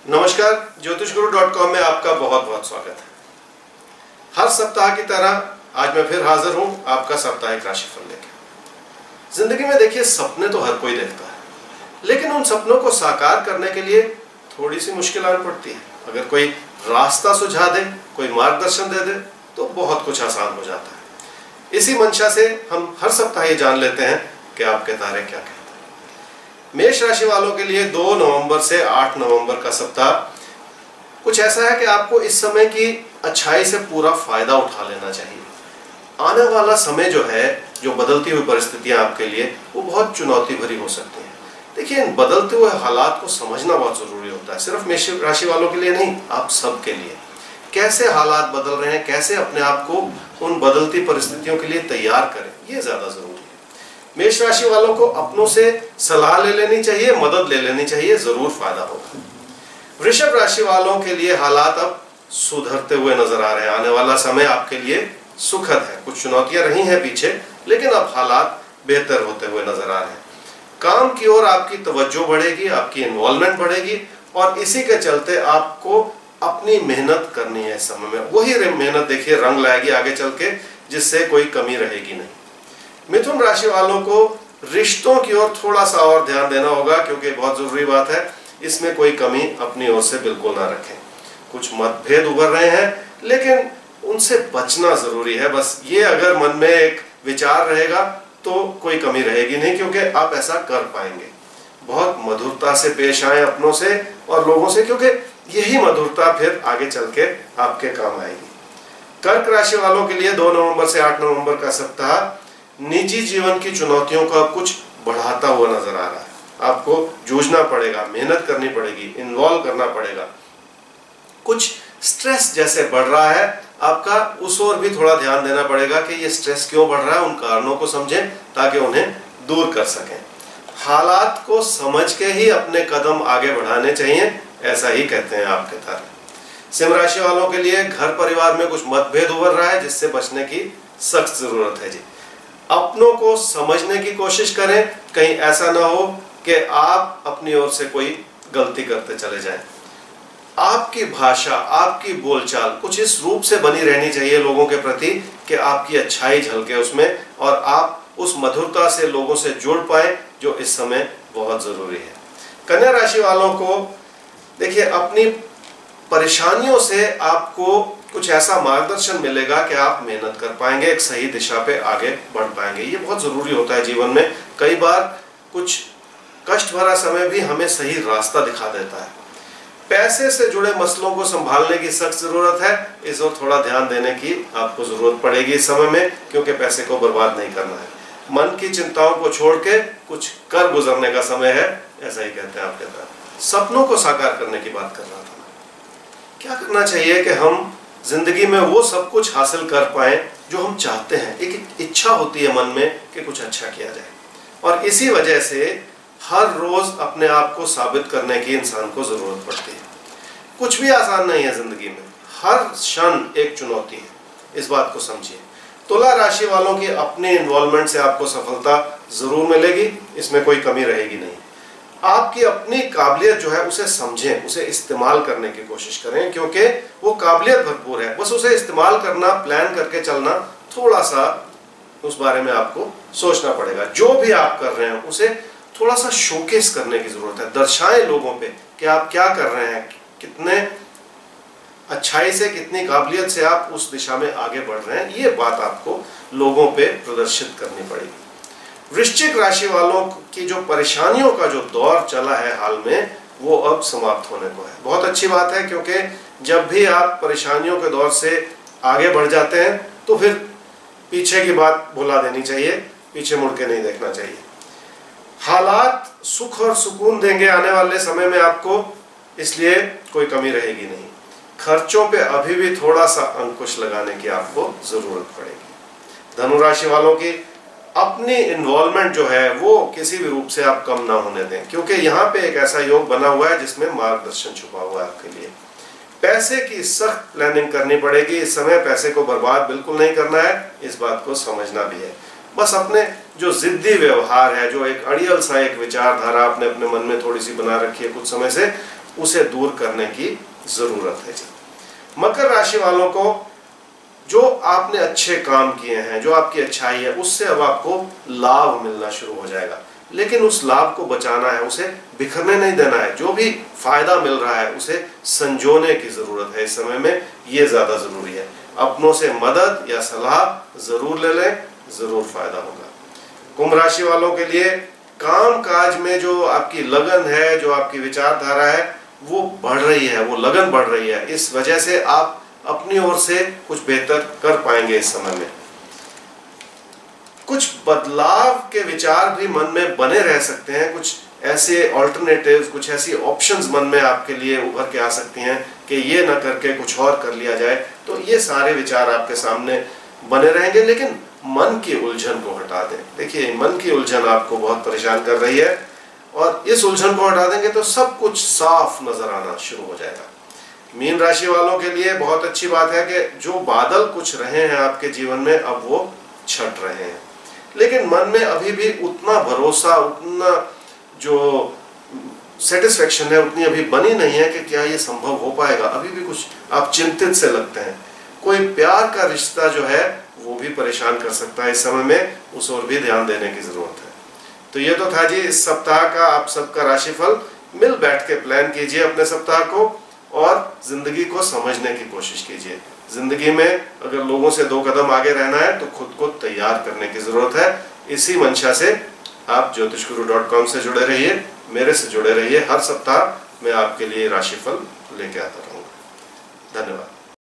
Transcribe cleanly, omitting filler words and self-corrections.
नमस्कार, ज्योतिषगुरु.com में आपका बहुत बहुत स्वागत है। हर सप्ताह की तरह आज मैं फिर हाजिर हूं आपका साप्ताहिक राशिफल लेकर। जिंदगी में देखिए, सपने तो हर कोई देखता है, लेकिन उन सपनों को साकार करने के लिए थोड़ी सी मुश्किल आनी पड़ती है। अगर कोई रास्ता सुझा दे, कोई मार्गदर्शन दे दे, तो बहुत कुछ आसान हो जाता है। इसी मंशा से हम हर सप्ताह ये जान लेते हैं कि आपके तारे क्या कहते हैं। मेष राशि वालों के लिए 2 नवंबर से 8 नवंबर का सप्ताह कुछ ऐसा है कि आपको इस समय की अच्छाई से पूरा फायदा उठा लेना चाहिए। आने वाला समय जो है, जो बदलती हुई परिस्थितियां आपके लिए, वो बहुत चुनौती भरी हो सकती हैं। देखिए, इन बदलते हुए हालात को समझना बहुत जरूरी होता है, सिर्फ मेष राशि वालों के लिए नहीं, आप सबके लिए। कैसे हालात बदल रहे हैं, कैसे अपने आप को उन बदलती परिस्थितियों के लिए तैयार करें, ये ज्यादा जरूरी है। मेष राशि वालों को अपनों से सलाह ले लेनी चाहिए, मदद ले लेनी चाहिए, जरूर फायदा होगा। वृषभ राशि वालों के लिए हालात अब सुधरते हुए नजर आ रहे हैं। आने वाला समय आपके लिए सुखद है। कुछ चुनौतियां रही हैं पीछे, लेकिन अब हालात बेहतर होते हुए नजर आ रहे हैं। काम की ओर आपकी तवज्जो बढ़ेगी, आपकी इन्वॉल्वमेंट बढ़ेगी, और इसी के चलते आपको अपनी मेहनत करनी है। इस समय में वही मेहनत देखिए रंग लाएगी आगे चल के, जिससे कोई कमी रहेगी नहीं। मिथुन राशि वालों को रिश्तों की ओर थोड़ा सा और ध्यान देना होगा, क्योंकि बहुत जरूरी बात है, इसमें कोई कमी अपनी ओर से बिल्कुल ना रखें। कुछ मतभेद उभर रहे हैं, लेकिन उनसे बचना जरूरी है। बस ये अगर मन में एक विचार रहेगा तो कोई कमी रहेगी नहीं, क्योंकि आप ऐसा कर पाएंगे। बहुत मधुरता से पेश आए अपनों से और लोगों से, क्योंकि यही मधुरता फिर आगे चल के आपके काम आएगी। कर्क राशि वालों के लिए 2 नवंबर से 8 नवंबर का सप्ताह निजी जीवन की चुनौतियों को अब कुछ बढ़ाता हुआ नजर आ रहा है। आपको जूझना पड़ेगा, मेहनत करनी पड़ेगी, इन्वॉल्व करना पड़ेगा। कुछ स्ट्रेस जैसे बढ़ रहा है आपका, उस ओर भी थोड़ा ध्यान देना पड़ेगा कि ये स्ट्रेस क्यों बढ़ रहा है, उन कारणों को समझें ताकि उन्हें दूर कर सकें। हालात को समझ के ही अपने कदम आगे बढ़ाने चाहिए, ऐसा ही कहते हैं आपके तारे। सिंह राशि वालों के लिए घर परिवार में कुछ मतभेद उभर रहा है, जिससे बचने की सख्त जरूरत है जी। अपनों को समझने की कोशिश करें, कहीं ऐसा ना हो कि आप अपनी ओर से कोई गलती करते चले जाएं। आपकी भाषा, आपकी बोलचाल कुछ इस रूप से बनी रहनी चाहिए लोगों के प्रति कि आपकी अच्छाई झलके उसमें, और आप उस मधुरता से लोगों से जुड़ पाए, जो इस समय बहुत जरूरी है। कन्या राशि वालों को देखिए, अपनी परेशानियों से आपको कुछ ऐसा मार्गदर्शन मिलेगा कि आप मेहनत कर पाएंगे, एक सही दिशा पे आगे बढ़ पाएंगे। ये बहुत जरूरी होता है जीवन में। कई बार कुछ कष्ट भरा समय भी हमें सही रास्ता दिखा देता है। पैसे से जुड़े मसलों को संभालने की सख्त जरूरत है, इस ओर थोड़ा ध्यान देने की आपको जरूरत पड़ेगी इस समय में, क्योंकि पैसे को बर्बाद नहीं करना है। मन की चिंताओं को छोड़ के कुछ कर गुजरने का समय है, ऐसा ही कहते हैं आपके साथ। सपनों को साकार करने की बात कर रहा था। क्या करना चाहिए कि हम जिंदगी में वो सब कुछ हासिल कर पाए जो हम चाहते हैं। एक इच्छा होती है मन में कि कुछ अच्छा किया जाए, और इसी वजह से हर रोज अपने आप को साबित करने की इंसान को जरूरत पड़ती है। कुछ भी आसान नहीं है जिंदगी में, हर क्षण एक चुनौती है, इस बात को समझिए। तुला राशि वालों की अपनी इन्वॉल्वमेंट से आपको सफलता जरूर मिलेगी, इसमें कोई कमी रहेगी नहीं। आपकी अपनी काबिलियत जो है उसे समझें, उसे इस्तेमाल करने की कोशिश करें, क्योंकि वो काबिलियत भरपूर है। बस उसे इस्तेमाल करना, प्लान करके चलना, थोड़ा सा उस बारे में आपको सोचना पड़ेगा। जो भी आप कर रहे हैं उसे थोड़ा सा शोकेस करने की जरूरत है। दर्शाएं लोगों पे कि आप क्या कर रहे हैं, कितने अच्छाई से, कितनी काबिलियत से आप उस दिशा में आगे बढ़ रहे हैं। ये बात आपको लोगों पे प्रदर्शित करनी पड़ेगी। वृश्चिक राशि वालों की जो परेशानियों का जो दौर चला है हाल में, वो अब समाप्त होने को है। बहुत अच्छी बात है, क्योंकि जब भी आप परेशानियों के दौर से आगे बढ़ जाते हैं तो फिर पीछे की बात भुला देनी चाहिए, पीछे मुड़ के नहीं देखना चाहिए। हालात सुख और सुकून देंगे आने वाले समय में आपको, इसलिए कोई कमी रहेगी नहीं। खर्चों पे अभी भी थोड़ा सा अंकुश लगाने की आपको जरूरत पड़ेगी। धनु राशि वालों की अपनी इन्वॉल्वमेंट जो है वो किसी भी रूप से आप कम ना होने दें, क्योंकि यहाँ पे एक ऐसा योग बना हुआ है जिसमें मार्गदर्शन छुपा हुआ है आपके लिए। पैसे की सख्त प्लानिंग करनी पड़ेगी इस समय, पैसे को बर्बाद बिल्कुल नहीं करना है, इस बात को समझना भी है। बस अपने जो जिद्दी व्यवहार है, जो एक अड़ियल सा एक विचारधारा आपने अपने मन में थोड़ी सी बना रखी है कुछ समय से, उसे दूर करने की जरूरत है। मकर राशि वालों को जो आपने अच्छे काम किए हैं, जो आपकी अच्छाई है, उससे अब आपको लाभ मिलना शुरू हो जाएगा, लेकिन उस लाभ को बचाना है, उसे बिखरने नहीं देना है। जो भी फायदा मिल रहा है उसे संजोने की जरूरत है। इस समय में ये ज्यादा जरूरी है। अपनों से मदद या सलाह जरूर ले लें, जरूर फायदा होगा। कुंभ राशि वालों के लिए काम काज में जो आपकी लगन है, जो आपकी विचारधारा है, वो बढ़ रही है, वो लगन बढ़ रही है। इस वजह से आप अपनी ओर से कुछ बेहतर कर पाएंगे। इस समय में कुछ बदलाव के विचार भी मन में बने रह सकते हैं। कुछ ऐसे ऑल्टरनेटिव्स, कुछ ऐसी ऑप्शंस मन में आपके लिए उभर के आ सकती हैं कि ये ना करके कुछ और कर लिया जाए। तो ये सारे विचार आपके सामने बने रहेंगे, लेकिन मन की उलझन को हटा दें। देखिए, मन की उलझन आपको बहुत परेशान कर रही है, और इस उलझन को हटा देंगे तो सब कुछ साफ नजर आना शुरू हो जाएगा। मीन राशि वालों के लिए बहुत अच्छी बात है कि जो बादल कुछ रहे हैं आपके जीवन में, अब वो छट रहे हैं, लेकिन मन में अभी भी उतना भरोसा, उतना जो सेटिस्फेक्शन है, उतनी अभी बनी नहीं है कि क्या ये संभव हो पाएगा। अभी भी कुछ आप चिंतित से लगते हैं। कोई प्यार का रिश्ता जो है वो भी परेशान कर सकता है। इस समय में उस ओर भी ध्यान देने की जरूरत है। तो ये तो था जी इस सप्ताह का आप सबका राशिफल। मिल बैठ के प्लान कीजिए अपने सप्ताह को और जिंदगी को समझने की कोशिश कीजिए। जिंदगी में अगर लोगों से 2 कदम आगे रहना है तो खुद को तैयार करने की जरूरत है। इसी मंशा से आप ज्योतिषगुरु.com से जुड़े रहिए, मेरे से जुड़े रहिए। हर सप्ताह मैं आपके लिए राशिफल लेके आता रहूंगा। धन्यवाद।